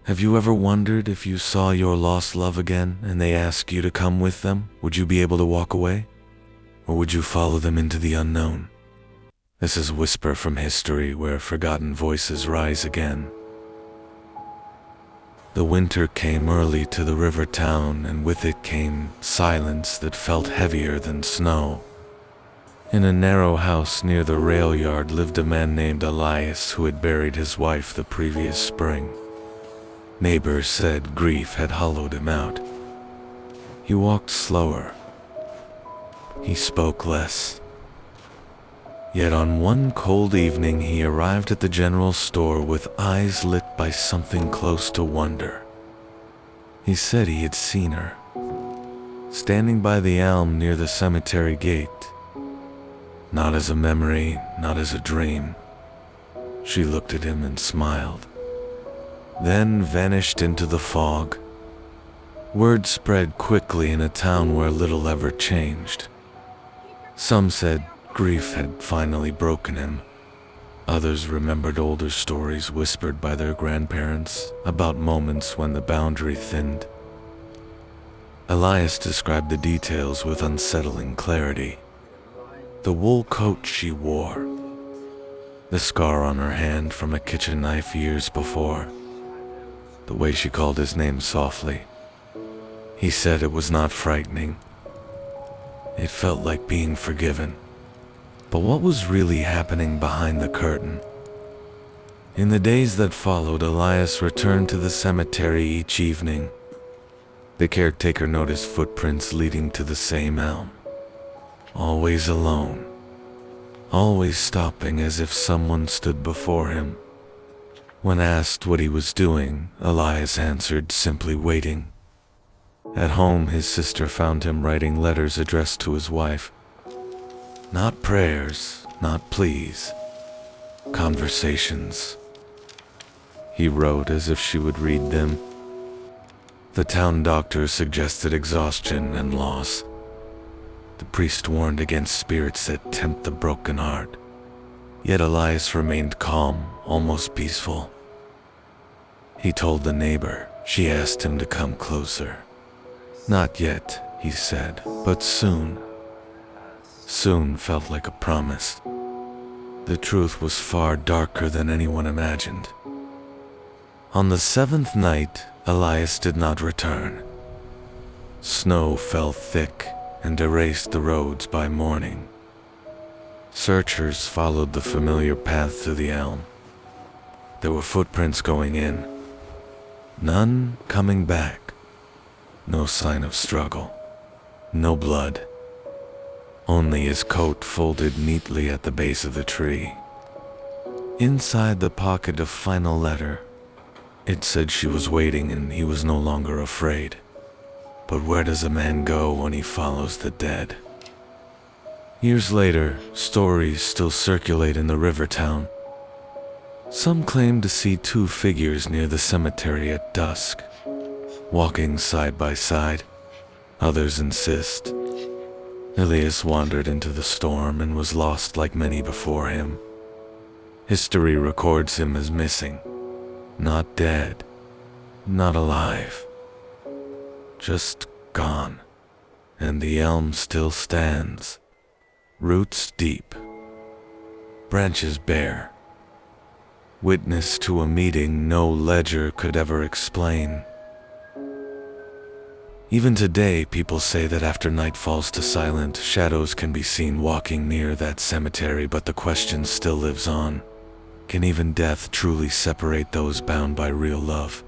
Have you ever wondered if you saw your lost love again and they asked you to come with them, would you be able to walk away? Or would you follow them into the unknown? This is Whisper from History, where forgotten voices rise again. The winter came early to the river town, and with it came silence that felt heavier than snow. In a narrow house near the rail yard lived a man named Elias who had buried his wife the previous spring. Neighbors said grief had hollowed him out. He walked slower. He spoke less. Yet on one cold evening he arrived at the general store with eyes lit by something close to wonder. He said he had seen her, standing by the elm near the cemetery gate. Not as a memory, not as a dream. She looked at him and smiled, then vanished into the fog. Word spread quickly in a town where little ever changed. Some said grief had finally broken him. Others remembered older stories whispered by their grandparents about moments when the boundary thinned. Elias described the details with unsettling clarity. The wool coat she wore, the scar on her hand from a kitchen knife years before, the way she called his name softly. He said it was not frightening. It felt like being forgiven. But what was really happening behind the curtain? In the days that followed, Elias returned to the cemetery each evening. The caretaker noticed footprints leading to the same elm. Always alone. Always stopping as if someone stood before him. When asked what he was doing, Elias answered, simply waiting. At home, his sister found him writing letters addressed to his wife. Not prayers, not pleas. Conversations. He wrote as if she would read them. The town doctor suggested exhaustion and loss. The priest warned against spirits that tempt the broken heart. Yet Elias remained calm, almost peaceful. He told the neighbor. She asked him to come closer. Not yet, he said, but soon. Soon felt like a promise. The truth was far darker than anyone imagined. On the 7th night, Elias did not return. Snow fell thick and erased the roads by morning. Searchers followed the familiar path to the elm. There were footprints going in, none coming back. No sign of struggle, no blood. Only his coat folded neatly at the base of the tree. Inside the pocket, a final letter. It said she was waiting and he was no longer afraid. But where does a man go when he follows the dead? Years later, stories still circulate in the river town. Some claim to see two figures near the cemetery at dusk, walking side by side. Others insist Elias wandered into the storm and was lost like many before him. History records him as missing, not dead, not alive, just gone. And the elm still stands, roots deep, branches bare, witness to a meeting no ledger could ever explain. Even today, people say that after night falls to silent, shadows can be seen walking near that cemetery, but the question still lives on. Can even death truly separate those bound by real love?